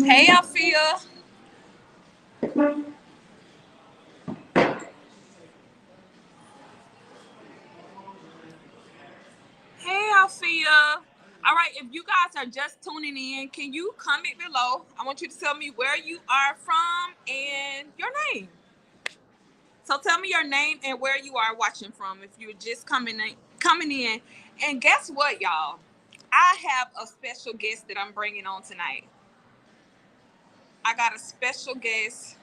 Hey, Alfia. Hey, Alfia. All right, if you guys are just tuning in, can you comment below? I want you to tell me where you are from and your name. So tell me your name and where you are watching from if you're just coming in. And guess what, y'all? I have a special guest that I'm bringing on tonight. I got a special guest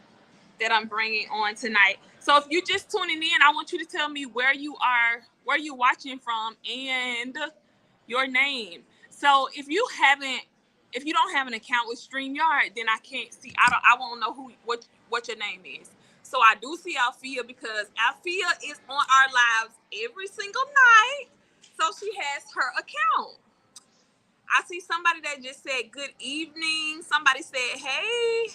that I'm bringing on tonight. So if you're just tuning in, I want you to tell me where you are, where you're watching from, and your name. So if you don't have an account with StreamYard, then I can't see. I won't know what your name is. So I do see Alfia because Alfia is on our lives every single night. So she has her account. I see somebody that just said good evening. Somebody said hey.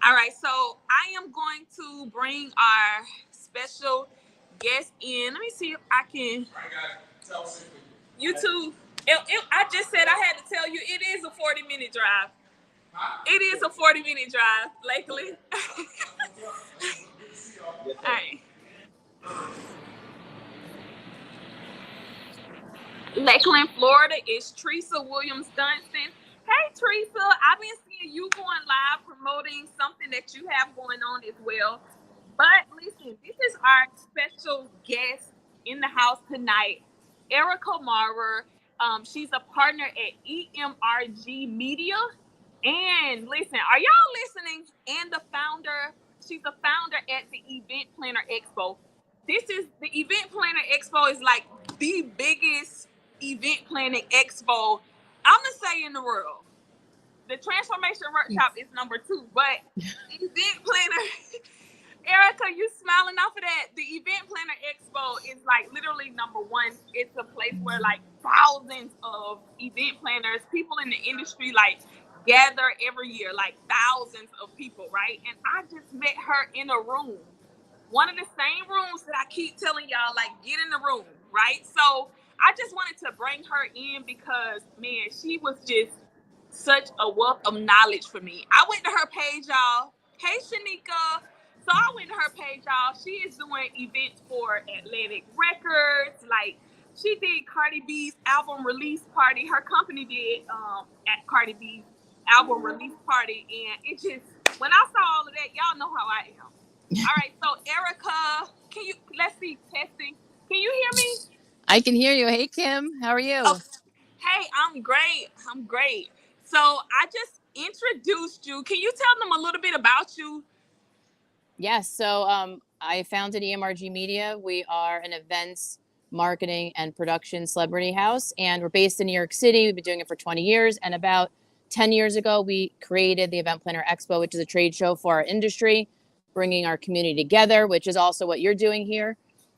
All right, so I am going to bring our special guest in. Let me see if I can. You too. I just said I had to tell you it is a 40-minute drive. It is a 40-minute drive, Lakeland. All right. Lakeland, Florida is Teresa Williams Dunston. Hey, Teresa, I've been seeing you going live promoting something that you have going on as well. But listen, this is our special guest in the house tonight, Erica Maurer. She's a partner at EMRG Media. And listen, are y'all listening? And she's a founder at the Event Planner Expo. The Event Planner Expo is like the biggest event planning expo, I'm gonna say, in the world. The Transformation Workshop is number 2, but Event Planner, Erica, you smiling off of that. The Event Planner Expo is like literally number 1. It's a place where like thousands of event planners, people in the industry, like gather every year, like thousands of people, right? And I just met her in a room, one of the same rooms that I keep telling y'all, like, get in the room, right? So I just wanted to bring her in because, man, she was just such a wealth of knowledge for me. I went to her page, y'all. Hey, Shanika. So I went to her page, y'all. She is doing events for Atlantic Records. Like, she did Cardi B's album release party. Her company did at Cardi B's album release party. And it just, when I saw all of that, y'all know how I am. All right, so Erica, let's see, testing. Can you hear me? I can hear you. Hey, Kim, how are you? Oh, hey, I'm great. So I just introduced you. Can you tell them a little bit about you? Yes, so I founded EMRG Media. We are an events, marketing, and production celebrity house, and we're based in New York City. We've been doing it for 20 years, and about 10 years ago, we created the Event Planner Expo, which is a trade show for our industry, bringing our community together, which is also what you're doing here,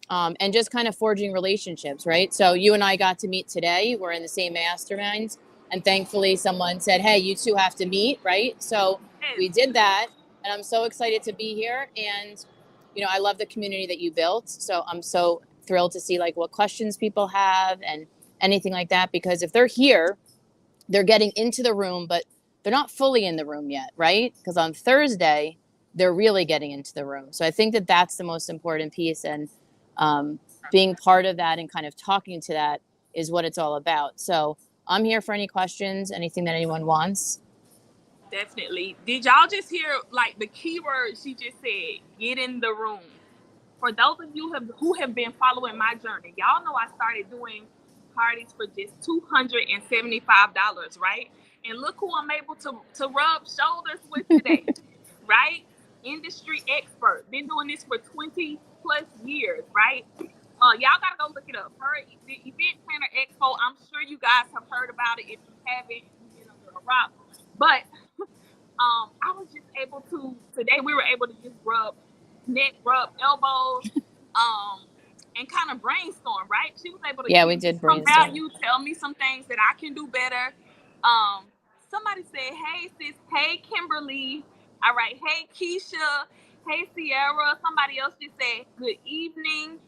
and just kind of forging relationships, right? So you and I got to meet today. We're in the same masterminds, and thankfully someone said, hey, you two have to meet, right? So we did that, and I'm so excited to be here. And, you know, I love the community that you built. So I'm so thrilled to see like what questions people have and anything like that, because if they're here, they're getting into the room, but they're not fully in the room yet, right? Because on Thursday, they're really getting into the room. So I think that that's the most important piece. And being part of that and kind of talking to that is what it's all about. So I'm here for any questions, anything that anyone wants. Definitely. Did y'all just hear like the keyword she just said? Get in the room. For those of you who have been following my journey, y'all know I started doing parties for just $275, right? And look who I'm able to rub shoulders with today, right? Industry expert. Been doing this for 20 plus years, right? Y'all gotta go look it up. The Event Planner Expo. I'm sure you guys have heard about it. If you haven't, you've been under a rock. But I was just able to today. We were able to just rub elbows, and kind of brainstorm. Right? She was able to we did some brainstorm. value, tell me some things that I can do better. Somebody said, "Hey sis, hey Kimberly, all right, hey Keisha, hey Sierra." Somebody else just said, "Good evening."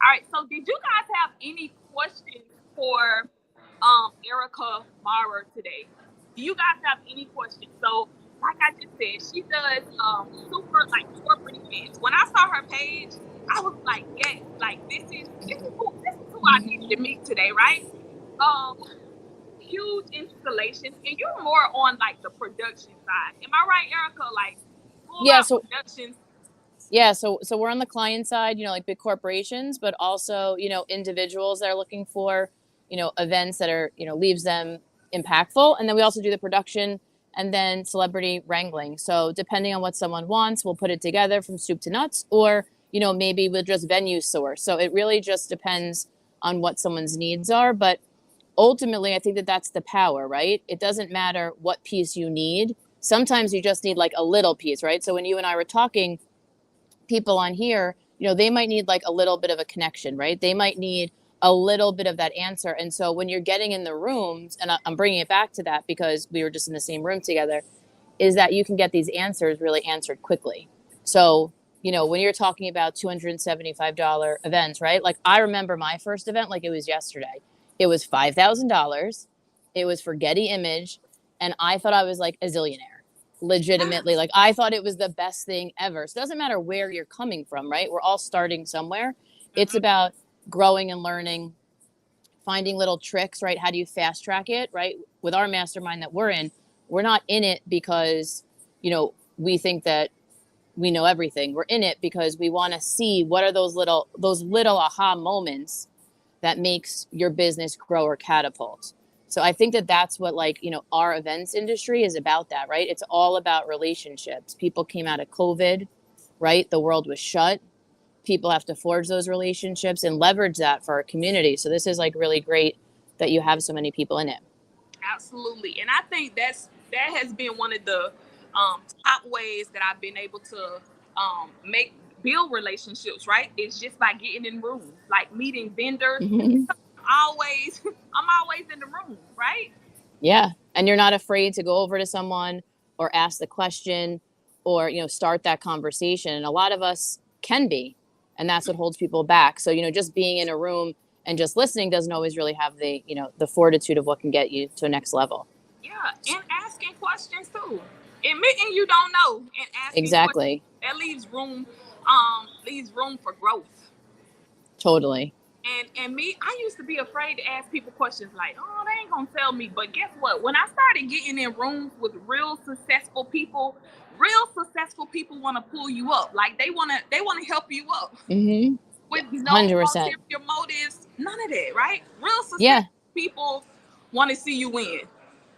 All right. So, did you guys have any questions for Erica Mara today. Do you guys have any questions? So, like I just said, she does super like corporate events. When I saw her page, I was like, yes, like this is who I needed to meet today, right? Um, Huge installations, and you're more on like the production side. Am I right, Erica? Like full Yeah. out So productions. yeah, so we're on the client side, like big corporations, but also, individuals that are looking for, events that are, leaves them impactful. And then we also do the production and then celebrity wrangling. So depending on what someone wants, we'll put it together from soup to nuts, or, maybe we'll just venue source. So it really just depends on what someone's needs are. But ultimately, I think that that's the power, right? It doesn't matter what piece you need. Sometimes you just need like a little piece, right? So when you and I were talking, people on here, they might need like a little bit of a connection, right? They might need a little bit of that answer. And so when you're getting in the rooms, and I'm bringing it back to that because we were just in the same room together, is that you can get these answers really answered quickly. So, when you're talking about $275 events, right? Like I remember my first event like it was yesterday. It was $5,000. It was for Getty Image. And I thought I was like a zillionaire, legitimately. Like I thought it was the best thing ever. So it doesn't matter where you're coming from, right? We're all starting somewhere. It's Mm-hmm. about growing and learning, finding little tricks, right? How do you fast track it, right? With our mastermind that we're in, we're not in it because, we think that we know everything. We're in it because we want to see what are those little aha moments that makes your business grow or catapult. So I think that that's what our events industry is about, that, right? It's all about relationships. People came out of COVID, right? The world was shut. People have to forge those relationships and leverage that for our community. So this is like really great that you have so many people in it. Absolutely, and I think that has been one of the top ways that I've been able to make build relationships. Right, it's just by getting in rooms, like meeting vendors. Mm-hmm. Always, I'm always in the room, right? Yeah. And you're not afraid to go over to someone or ask the question or, start that conversation. And a lot of us can be. And that's what holds people back. So, just being in a room and just listening doesn't always really have the fortitude of what can get you to a next level. Yeah, and asking questions too. Admitting you don't know and asking questions, Exactly. that leaves room for growth. Totally. And me, I used to be afraid to ask people questions like, oh, they ain't gonna tell me. But guess what? When I started getting in rooms with real successful people want to pull you up. Like they wanna help you up Mm-hmm. with no 100%. ulterior motives, none of that, right? Real Yeah. successful people want to see you win.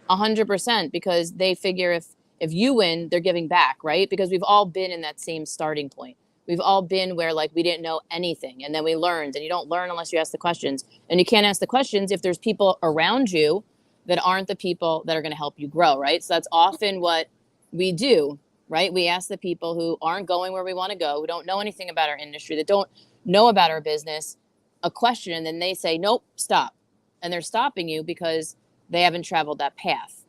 100%, because they figure if you win, they're giving back, right? Because we've all been in that same starting point. We've all been where like we didn't know anything and then we learned, and you don't learn unless you ask the questions. And you can't ask the questions if there's people around you that aren't the people that are going to help you grow, right? So that's often what we do, right? We ask the people who aren't going where we want to go, who don't know anything about our industry, that don't know about our business, a question, and then they say, "Nope, stop." And they're stopping you because they haven't traveled that path.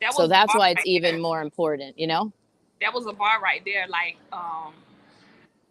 That So was the that's bar why it's right even there. more important. That was a bar right there. Like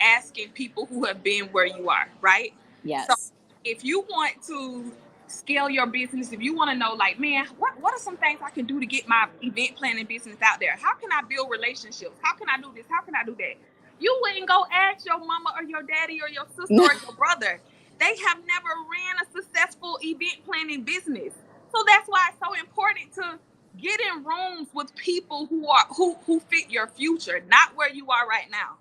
asking people who have been where you are, right? So Yes. if you want to scale your business, if you want to know, like, man, what are some things I can do to get my event planning business out there? How can I build relationships? How can I do this? How can I do that? You wouldn't go ask your mama or your daddy or your sister or your brother. They have never ran a successful event planning business. So that's why it's so important to get in rooms with people who fit your future, not where you are right now.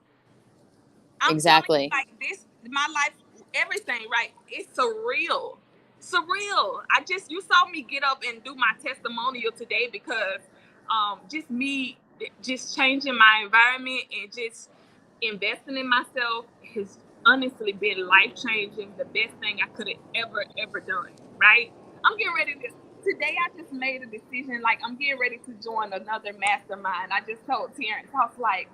I'm telling you, Exactly. like this, my life, everything, right? It's surreal. Surreal. You saw me get up and do my testimonial today because just me just changing my environment and just investing in myself has honestly been life changing, the best thing I could have ever done, right? I'm getting ready to Today I just made a decision, like I'm getting ready to join another mastermind. I just told Terrence, I was like,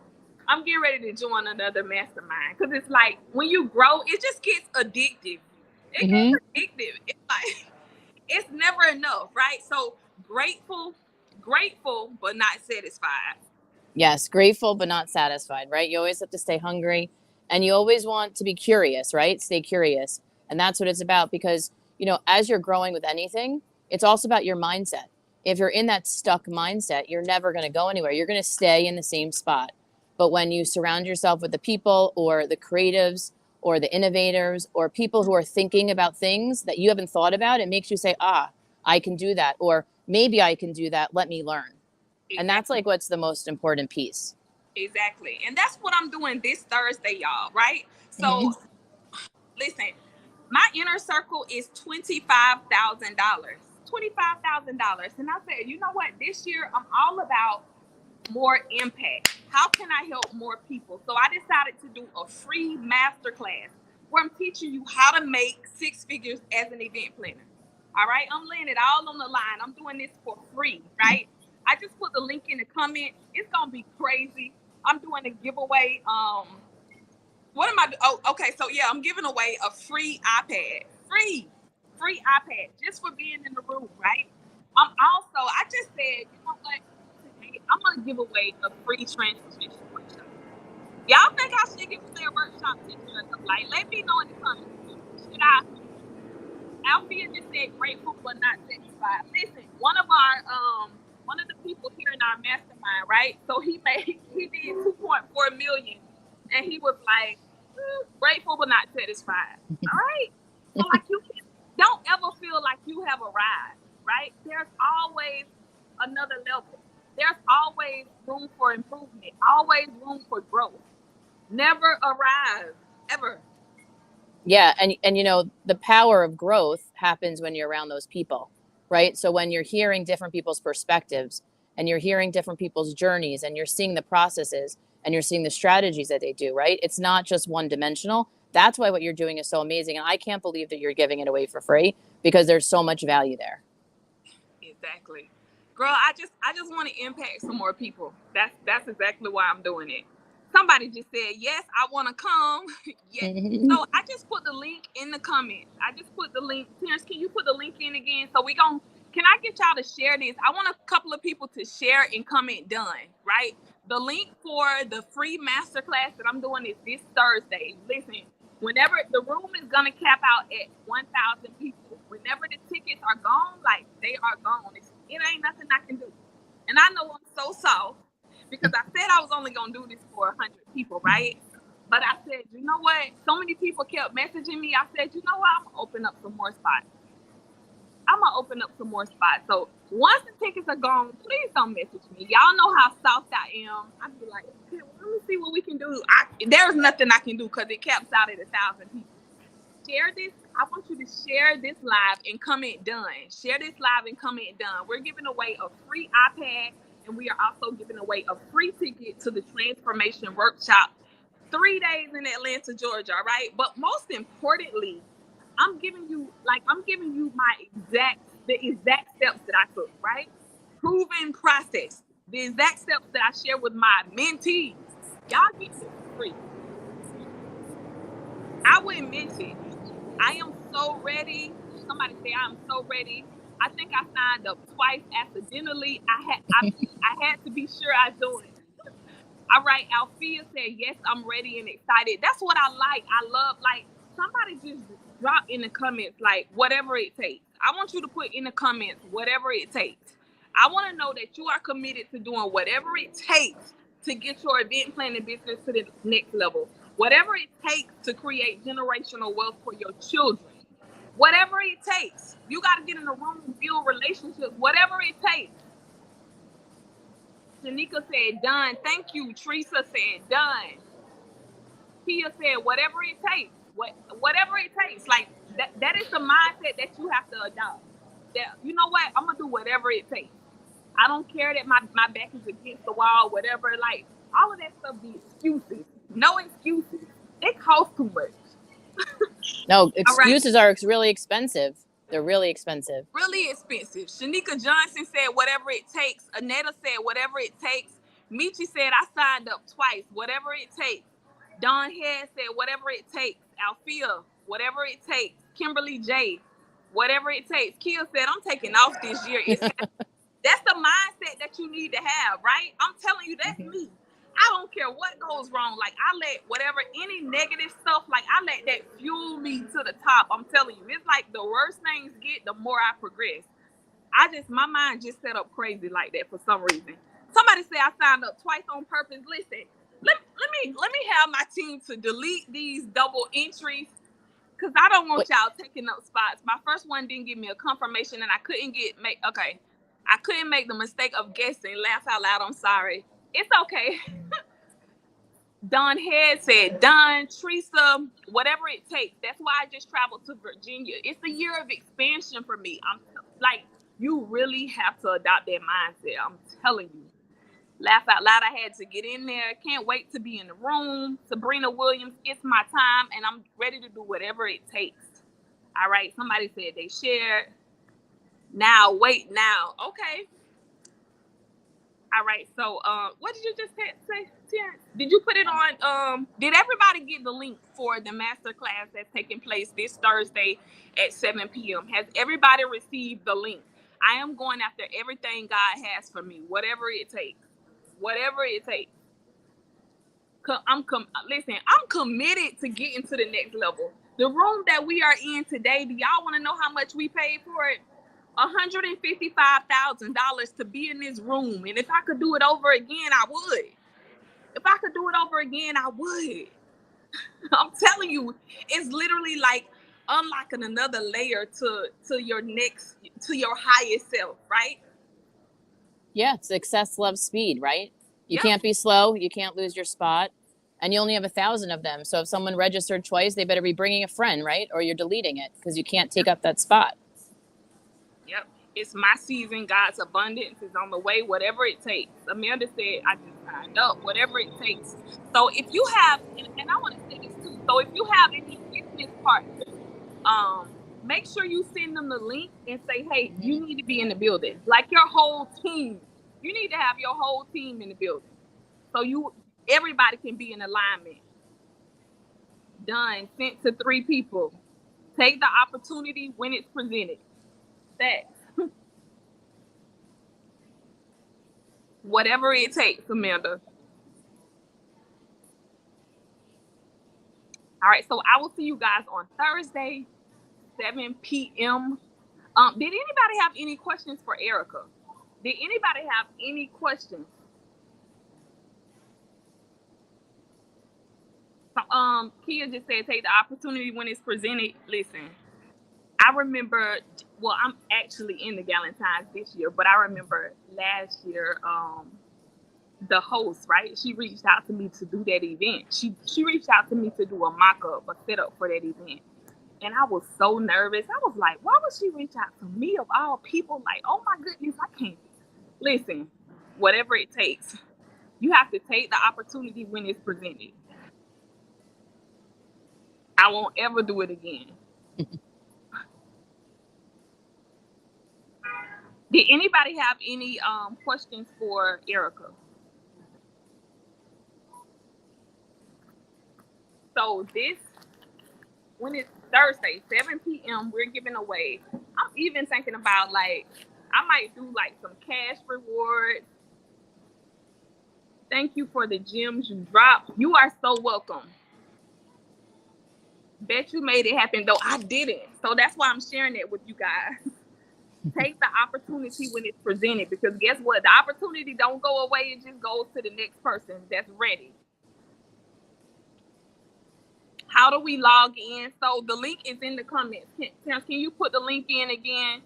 I'm getting ready to join another mastermind because it's like when you grow, it just gets addictive. It gets Hmm. addictive. It's like it's never enough, right? So grateful, grateful, but not satisfied. Yes. Grateful, but not satisfied, right? You always have to stay hungry, and you always want to be curious, right? Stay curious. And that's what it's about because, as you're growing with anything, It's also about your mindset. If you're in that stuck mindset, you're never going to go anywhere. You're going to stay in the same spot. But when you surround yourself with the people or the creatives or the innovators or people who are thinking about things that you haven't thought about, it makes you say, ah, I can do that. Or maybe I can do that. Let me learn. Exactly. And that's like what's the most important piece. Exactly. And that's what I'm doing this Thursday, y'all, right? So listen, my inner circle is $25,000. $25,000. And I said, you know what? This year I'm all about more impact. How can I help more people? So I decided to do a free masterclass where I'm teaching you how to make six figures as an event planner. All right, I'm laying it all on the line. I'm doing this for free, right? I just put the link in the comment. It's gonna be crazy. I'm doing a giveaway. What am I? Oh, okay. So yeah, I'm giving away a free iPad. Free iPad just for being in the room, right? I just said, you know what? Today I'm gonna give away a free transformation workshop. Y'all think I should give away a workshop today? Like, let me know in the comments. Should I? Alfia just said grateful but not satisfied. Listen, one of the people here in our mastermind, right? So he did 2.4 million, and he was like, grateful but not satisfied. All right. So like don't ever feel like you have arrived, right? There's always another level. There's always room for improvement, always room for growth. Never arrive, ever. Yeah, and you know, the power of growth happens when you're around those people, right? So when you're hearing different people's perspectives and you're hearing different people's journeys and you're seeing the processes and you're seeing the strategies that they do, right? It's not just one dimensional. That's why what you're doing is so amazing. And I can't believe that you're giving it away for free because there's so much value there. Exactly. Girl, I just want to impact some more people. That's exactly why I'm doing it. Somebody just said, yes, I want to come. Yes. So I just put the link in the comments. I just put the link. Terrence, can you put the link in again? So can I get y'all to share this? I want a couple of people to share and comment done, right? The link for the free masterclass that I'm doing is this Thursday. Listen, whenever the room is going to cap out at 1,000 people, whenever the tickets are gone, like they are gone. It ain't nothing I can do. And I know I'm so soft because I said I was only going to do this for 100 people, right? But I said, you know what? So many people kept messaging me. I said, you know what? I'm going to open up some more spots. So once the tickets are gone, please don't message me. Y'all know how soft I am. I'd be like, okay, well, let me see what we can do. There's nothing I can do because it caps out at 1,000 people. Share this. I want you to share this live and comment done. Share this live and comment done. We're giving away a free iPad, and we are also giving away a free ticket to the transformation workshop, 3 days in Atlanta, Georgia. All right. But most importantly, I'm giving you the exact steps that I took, right? Proven process. The exact steps that I share with my mentees. Y'all get this for free. I wouldn't miss it. I am so ready. Somebody say I'm so ready. I think I signed up twice accidentally. I had to be sure I do it. All right, Alfia said, yes, I'm ready and excited. That's what I like. I love, like, somebody just drop in the comments, like, whatever it takes. I want you to put in the comments, whatever it takes. I want to know that you are committed to doing whatever it takes to get your event planning business to the next level. Whatever it takes to create generational wealth for your children. Whatever it takes. You got to get in the room and build relationships. Whatever it takes. Shanika said, done. Thank you. Teresa said, done. Kia said, whatever it takes. Whatever it takes. Like, that is the mindset that you have to adopt. That, you know what? I'm going to do whatever it takes. I don't care that my back is against the wall, whatever. Like, all of that stuff be excuses. No excuses. It costs too much. No, excuses are really expensive. They're really expensive. Really expensive. Shanika Johnson said, whatever it takes. Aneta said, whatever it takes. Michi said, I signed up twice. Whatever it takes. Don Head said, whatever it takes. Alfia, whatever it takes. Kimberly J, whatever it takes. Kia said, I'm taking off this year. That's the mindset that you need to have, right? I'm telling you, that's me. I don't care what goes wrong. Like, I let any negative stuff, like, I let that fuel me to the top. I'm telling you, it's like the worse things get, the more I progress. My mind just set up crazy like that for some reason. Somebody said I signed up twice on purpose. Listen, let me have my team to delete these double entries because I don't want y'all taking up spots. My first one didn't give me a confirmation, and I couldn't I couldn't make the mistake of guessing. Laugh out loud. I'm sorry. It's okay. Don Head said, Don, Teresa, whatever it takes. That's why I just traveled to Virginia. It's a year of expansion for me. I'm like, you really have to adopt that mindset. I'm telling you. Laugh out loud. I had to get in there. Can't wait to be in the room. Sabrina Williams, it's my time, and I'm ready to do whatever it takes. All right. Somebody said they shared. Now, wait now. Okay. All right. So, what did you just say, Terrence? Did you put it on? Did everybody get the link for the master class that's taking place this Thursday at 7 p.m.? Has everybody received the link? I am going after everything God has for me, whatever it takes. Whatever it takes. Listen, I'm committed to getting to the next level. The room that we are in today, do y'all want to know how much we paid for it? $155,000 to be in this room. And if I could do it over again, I would. If I could do it over again, I would. I'm telling you, it's literally like unlocking another layer to your highest self, right? Yeah, success loves speed, right? You Yep. can't be slow. You can't lose your spot. And you only have 1,000 of them. So if someone registered twice, they better be bringing a friend, right? Or you're deleting it because you can't take up that spot. Yep. It's my season. God's abundance is on the way, whatever it takes. Amanda said, I just signed up, whatever it takes. So if you have, and I want to say this too, so if you have any business partners, make sure you send them the link and say, hey, you need to be in the building. Like your whole team. You need to have your whole team in the building. So everybody can be in alignment. Done. Sent to 3 people. Take the opportunity when it's presented. That. Whatever it takes, Amanda. All right, so I will see you guys on Thursday, 7 p.m. Did anybody have any questions for Erica? Did anybody have any questions? So, Kia just said, take the opportunity when it's presented. Listen, I remember, well, I'm actually in the Galentine's this year, but I remember last year, the host, right? She reached out to me to do that event. She reached out to me to do a mock-up, a setup for that event. And I was so nervous. I was like, why would she reach out to me of all people? Like, oh my goodness, I can't. Listen, whatever it takes. You have to take the opportunity when it's presented. I won't ever do it again. Did anybody have any questions for Erica? So when it's Thursday, 7 p.m., we're giving away. I'm even thinking about I might do some cash rewards. Thank you for the gems you dropped. You are so welcome. Bet you made it happen, though I didn't. So that's why I'm sharing it with you guys. Take the opportunity when it's presented, because guess what? The opportunity don't go away. It just goes to the next person that's ready. How do we log in? So the link is in the comments. Can you put the link in again?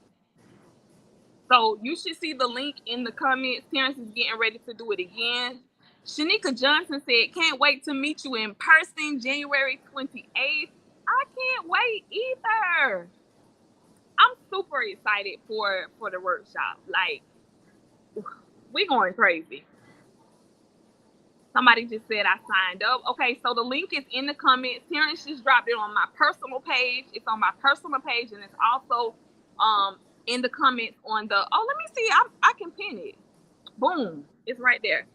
So you should see the link in the comments. Terrence is getting ready to do it again. Shanika Johnson said, can't wait to meet you in person January 28th. I can't wait either. I'm super excited for the workshop. We're going crazy. Somebody just said I signed up. Okay, so the link is in the comments. Terrence just dropped it on my personal page. It's on my personal page, and it's also in the comments on the. Oh, let me see. I can pin it. Boom, it's right there.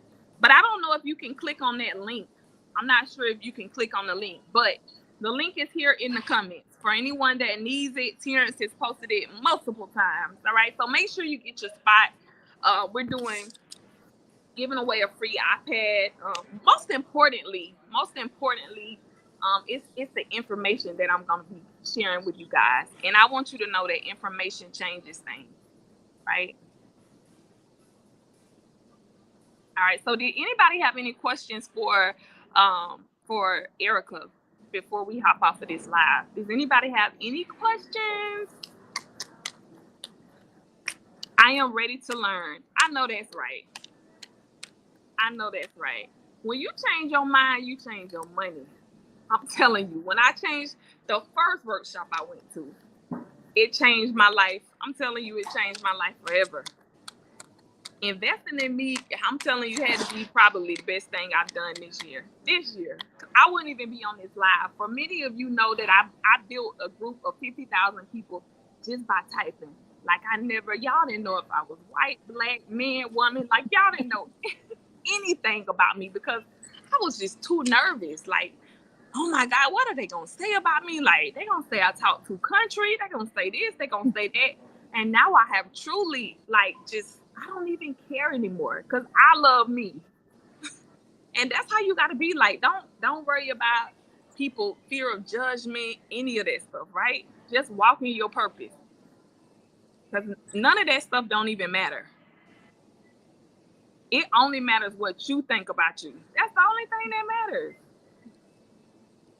But I don't know if you can click on that link. I'm not sure if you can click on the link, but the link is here in the comments. For anyone that needs it, Terrence has posted it multiple times. All right, so make sure you get your spot. We're giving away a free iPad. Most importantly, it's the information that I'm going to be sharing with you guys. And I want you to know that information changes things. right? All right. So did anybody have any questions for Erica before we hop off of this live? Does anybody have any questions? I am ready to learn. I know that's right. I know that's right. When you change your mind, you change your money. I'm telling you, when I changed the first workshop I went to, it changed my life. I'm telling you, it changed my life forever. Investing in me, I'm telling you, had to be probably the best thing I've done this year. This year, I wouldn't even be on this live. For many of you know that I built a group of 50,000 people just by typing. Like I never, y'all didn't know if I was white, black, man, woman. Like y'all didn't know anything about me because I was just too nervous. Like, oh my God, what are they gonna say about me? Like they gonna say I talk too country. They gonna say this. They gonna say that. And now I have truly like just I don't even care anymore because I love me. And that's how you got to be. Like don't worry about people fear of judgment, any of that stuff, right? Just walk in your purpose because none of that stuff don't even matter. It only matters what you think about you. That's the only thing that matters.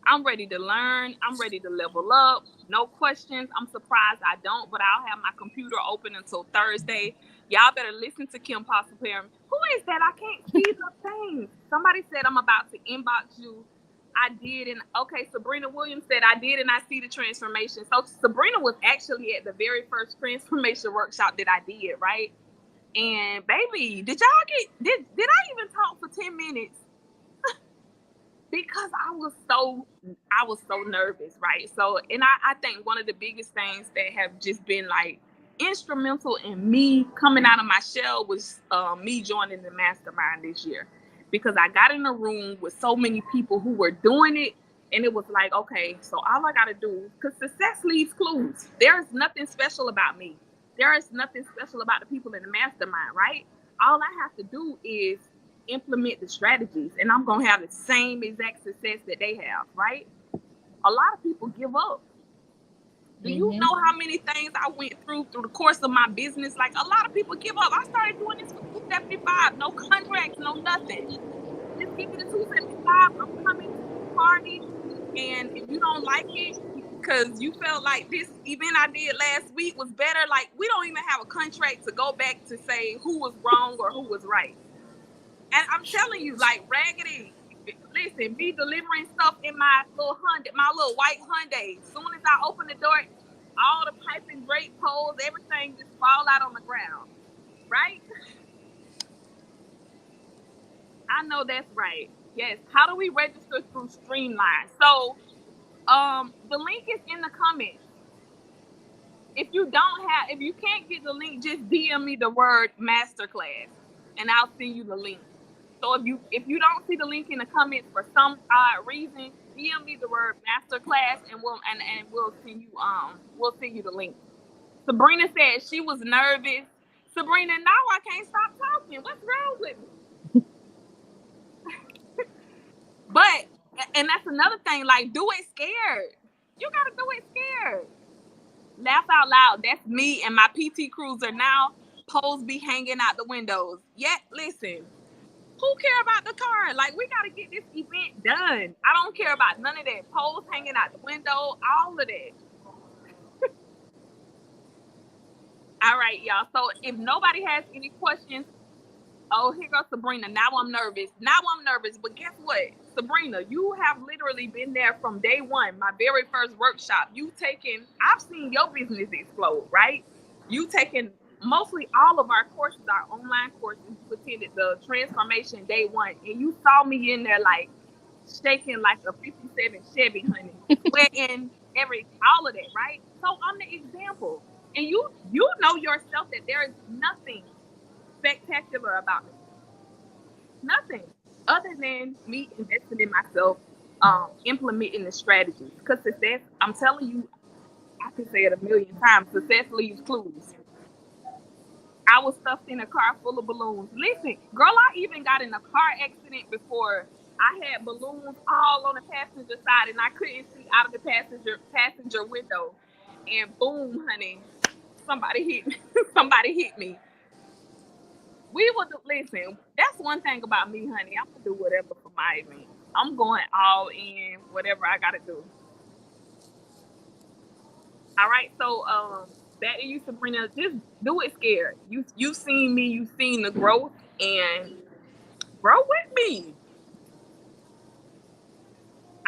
I'm ready to learn. I'm ready to level up. No questions. I'm surprised I don't, but I'll have my computer open until Thursday. Y'all better listen to Kim Possible Parent. Who is that? I can't see the thing. Somebody said I'm about to inbox you. I did, and okay, Sabrina Williams said I did, and I see the transformation. So Sabrina was actually at the very first transformation workshop that I did, right? And baby, did y'all did I even talk for 10 minutes? Because I was so nervous, right? So and I think one of the biggest things that have just been like instrumental in me coming out of my shell was me joining the mastermind this year, because I got in a room with so many people who were doing it, and it was like, okay, so all I gotta do, because success leaves clues. There is nothing special about me. There is nothing special about the people in the mastermind, right? All I have to do is implement the strategies, and I'm gonna have the same exact success that they have, right? A lot of people give up. Do you know how many things I went through the course of my business? Like a lot of people give up. I started doing this for 275, no contracts, no nothing. Just give me the 275. I'm coming to the party, and if you don't like it because you felt like this event I did last week was better, like we don't even have a contract to go back to say who was wrong or who was right. And I'm telling you, like Raggedy, listen, be delivering stuff in my little Hyundai, my little white Hyundai. As soon as I open the door, all the pipe and drape poles, everything just fall out on the ground. Right? I know that's right. Yes. How do we register through Streamline? So the link is in the comments. If you can't get the link, just DM me the word masterclass and I'll send you the link. So if you don't see the link in the comments for some odd reason, DM me the word masterclass and we'll send you the link. Sabrina said she was nervous. Sabrina, now I can't stop talking. What's wrong with me? But and that's another thing, like do it scared. You gotta do it scared. Laugh out loud. That's me and my PT Cruiser now. Poles be hanging out the windows. Yet, listen, who care about the car? Like, we got to get this event done. I don't care about none of that. Poles hanging out the window, all of that. All right, y'all. So if nobody has any questions, oh, here goes Sabrina. Now I'm nervous. But guess what? Sabrina, you have literally been there from day one, my very first workshop. I've seen your business explode, right? You taken mostly all of our courses, our online courses. You attended the transformation day one, and you saw me in there like shaking like a 57 Chevy, honey. Wherein all of that, right? So I'm the example. And you know yourself that there is nothing spectacular about me. Nothing other than me investing in myself, implementing the strategies. Because success, I'm telling you, I can say it a million times, success leaves clues. I was stuffed in a car full of balloons. Listen, girl, I even got in a car accident before. I had balloons all on the passenger side, and I couldn't see out of the passenger window. And boom, honey, Somebody hit me. Somebody hit me. We will do, listen. That's one thing about me, honey. I'm gonna do whatever for my event. I'm going all in, whatever I gotta do. All right. So, back to you, Sabrina. Just do it scared. You've seen me. You've seen the growth, and grow with me.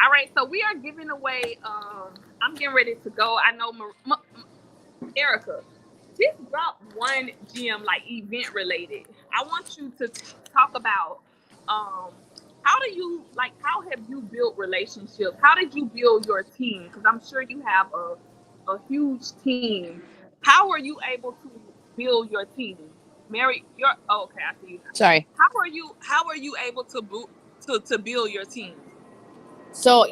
All right. So we are giving away. I'm getting ready to go. I know, Erica. Just drop one gem like event related. I want you to talk about um how do you like how have you built relationships? How did you build your team? Because I'm sure you have a huge team. How are you able to build your team? Mary, you're oh, okay. I see you now. Sorry. How are you able to build your team? So,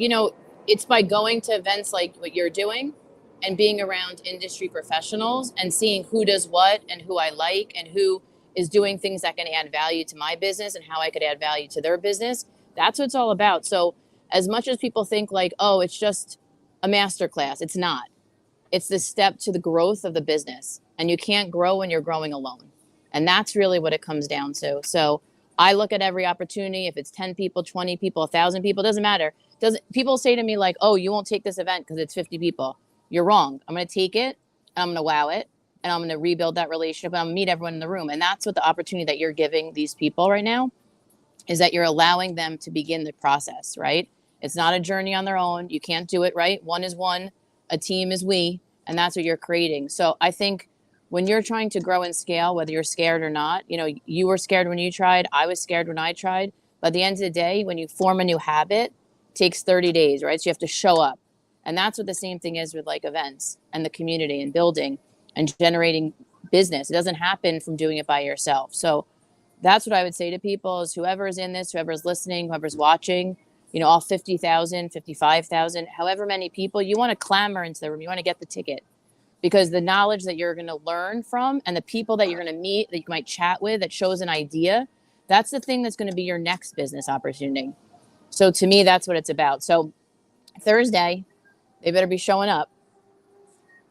it's by going to events like what you're doing and being around industry professionals and seeing who does what and who I like and who is doing things that can add value to my business and how I could add value to their business. That's what it's all about. So, as much as people think like, oh, it's just a master class, it's not. It's the step to the growth of the business. And you can't grow when you're growing alone. And that's really what it comes down to. So I look at every opportunity. If it's 10 people, 20 people, 1,000 people, doesn't matter. Doesn't people say to me like, oh, you won't take this event because it's 50 people. You're wrong. I'm going to take it and I'm going to wow it and I'm going to rebuild that relationship and I'm going to meet everyone in the room. And that's what the opportunity that you're giving these people right now is that you're allowing them to begin the process, right? It's not a journey on their own. You can't do it, right? One is one, a team is we, and that's what you're creating. So I think when you're trying to grow and scale, whether you're scared or not, you were scared when you tried, I was scared when I tried. But at the end of the day, when you form a new habit, it takes 30 days, right? So you have to show up. And that's what the same thing is with like events and the community and building and generating business. It doesn't happen from doing it by yourself. So that's what I would say to people is whoever is in this, whoever's listening, whoever's watching, all 50,000, 55,000, however many people, you want to clamor into the room. You want to get the ticket because the knowledge that you're going to learn from and the people that you're going to meet that you might chat with that shows an idea, that's the thing that's going to be your next business opportunity. So to me, that's what it's about. So Thursday, they better be showing up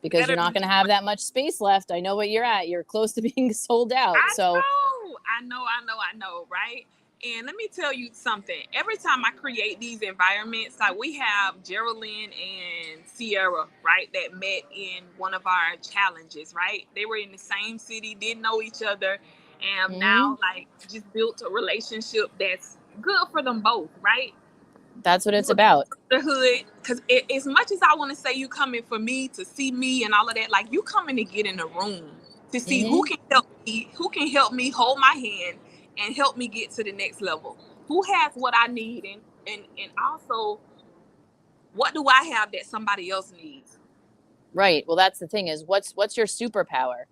because Better you're be not going to have that much space left. I know what you're at. You're close to being sold out. So I know, right? And let me tell you something. Every time I create these environments, like we have Geraldine and Sierra, right, that met in one of our challenges, right? They were in the same city, didn't know each other, and now like just built a relationship that's good for them both, right? that's what it's about. The hood, because as much as I want to say you coming for me to see me and all of that, like you coming to get in the room to see who can help me hold my hand and help me get to the next level. Who has what I need and also what do I have that somebody else needs? Right. Well, that's the thing is what's your superpower?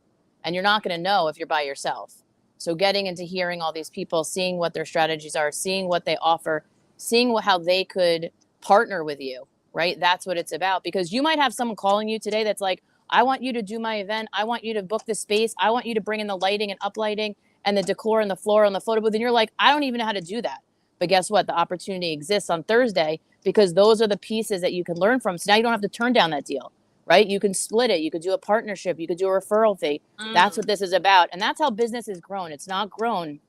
And you're not going to know if you're by yourself. So getting into hearing all these people, seeing what their strategies are, seeing what they offer, seeing how they could partner with you, right? That's what it's about because you might have someone calling you today that's like, I want you to do my event. I want you to book the space. I want you to bring in the lighting and uplighting and the decor and the floor and the photo booth. And you're like, I don't even know how to do that. But guess what? The opportunity exists on Thursday because those are the pieces that you can learn from. So now you don't have to turn down that deal, right? You can split it. You could do a partnership. You could do a referral fee. That's what this is about. And that's how business is grown. It's not grown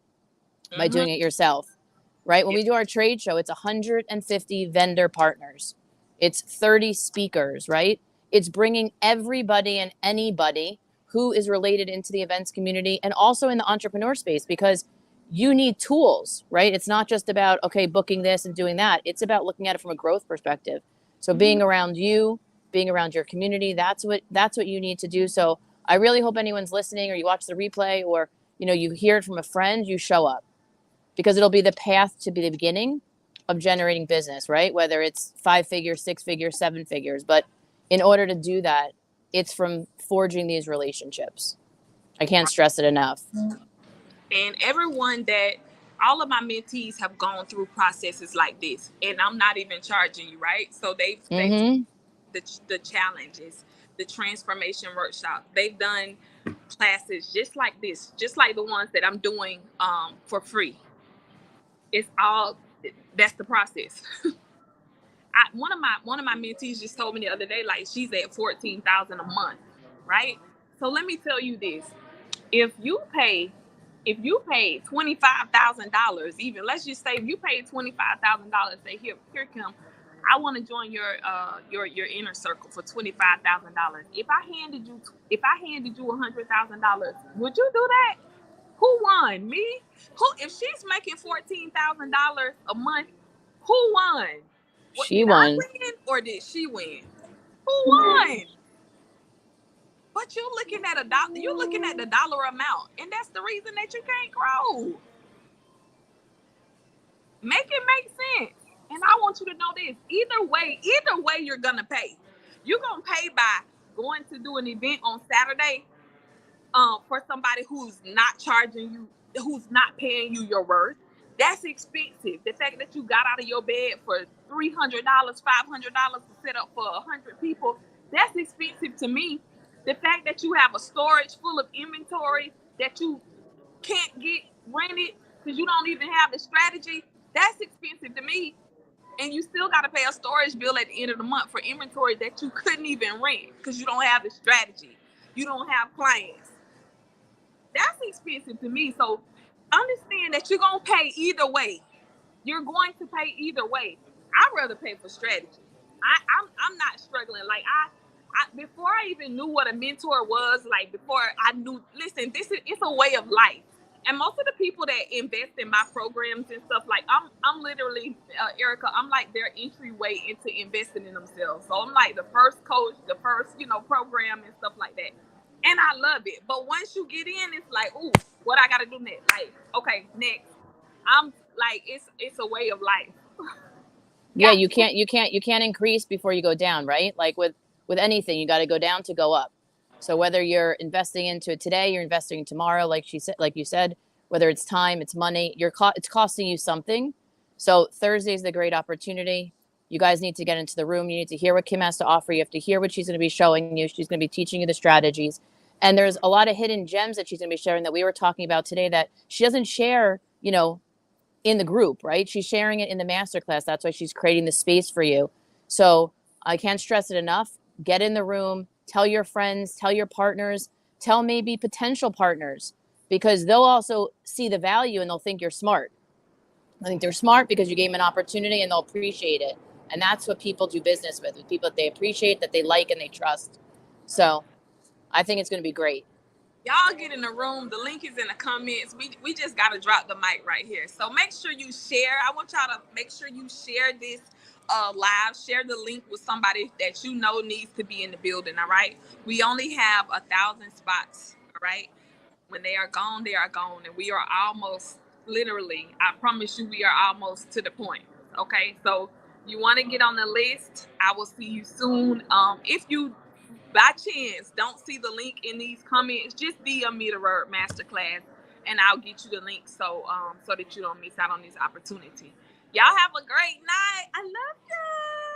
by doing it yourself, right? When we do our trade show, it's 150 vendor partners. It's 30 speakers, right? It's bringing everybody and anybody who is related into the events community and also in the entrepreneur space because you need tools, right? It's not just about, okay, booking this and doing that. It's about looking at it from a growth perspective. So being around you, being around your community, that's what you need to do. So I really hope anyone's listening or you watch the replay or, you hear it from a friend, you show up because it'll be the path to be the beginning of generating business, right? Whether it's 5 figures, 6 figures, 7 figures. But in order to do that, it's from forging these relationships. I can't stress it enough. And everyone that all of my mentees have gone through processes like this, and I'm not even charging you, right? So they've the challenges, the transformation workshop. They've done classes just like this, just like the ones that I'm doing for free. It's all that's the process. One of my mentees just told me the other day, like she's at 14,000 a month, right? So let me tell you this: if you pay, if you pay $25,000, even let's just say if you pay $25,000, say here come, I want to join your inner circle for $25,000. If I handed you $100,000, would you do that? Who won? Me? Who? If she's making $14,000 a month, who won? What She did I won. win or did she win? Who won? But you're looking at a dollar. You're looking at the dollar amount, and that's the reason that you can't grow. Make it make sense. And I want you to know this: either way, you're gonna pay. You're gonna pay by going to do an event on Saturday, for somebody who's not charging you, who's not paying you your worth. That's expensive. The fact that you got out of your bed for $300, $500 to set up for 100 people, that's expensive to me. The fact that you have a storage full of inventory that you can't get rented because you don't even have the strategy, that's expensive to me. And you still got to pay a storage bill at the end of the month for inventory that you couldn't even rent because you don't have the strategy. You don't have clients. That's expensive to me. So understand that you're gonna pay either way. You're going to pay either way. I'd rather pay for strategy. I'm not struggling. Like I before I even knew what a mentor was, like before I knew, listen, it's a way of life. And most of the people that invest in my programs and stuff, like I'm literally, Erica, I'm like their entryway into investing in themselves. So I'm like the first coach, the first, program and stuff like that. And I love it. But once you get in, it's like, ooh, what I gotta do next? Like, okay, next. I'm like, it's a way of life. Yeah, Got you to. can't increase before you go down, right? Like with anything, you got to go down to go up. So whether you're investing into it today, you're investing tomorrow, like you said, whether it's time, it's money, it's costing you something. So Thursday is the great opportunity. You guys need to get into the room. You need to hear what Kim has to offer. You have to hear what she's going to be showing you. She's going to be teaching you the strategies. And there's a lot of hidden gems that she's going to be sharing that we were talking about today that she doesn't share, in the group, right? She's sharing it in the masterclass. That's why she's creating the space for you. So I can't stress it enough. Get in the room, tell your friends, tell your partners, tell maybe potential partners, because they'll also see the value and they'll think you're smart. I think they're smart because you gave them an opportunity and they'll appreciate it. And that's what people do business with people that they appreciate, that they like, and they trust. So I think it's going to be great. Y'all get in the room. The link is in the comments. We just gotta drop the mic right here. So make sure you share. I want y'all to make sure you share this live. Share the link with somebody that you know needs to be in the building. All right. We only have 1,000 spots. All right. When they are gone, they are gone, and we are almost, literally, I promise you, we are almost to the point. Okay. So you want to get on the list. I will see you soon. If you by chance don't see the link in these comments, just DM me the word masterclass and I'll get you the link, so that you don't miss out on this opportunity. Y'all have a great night. I love you.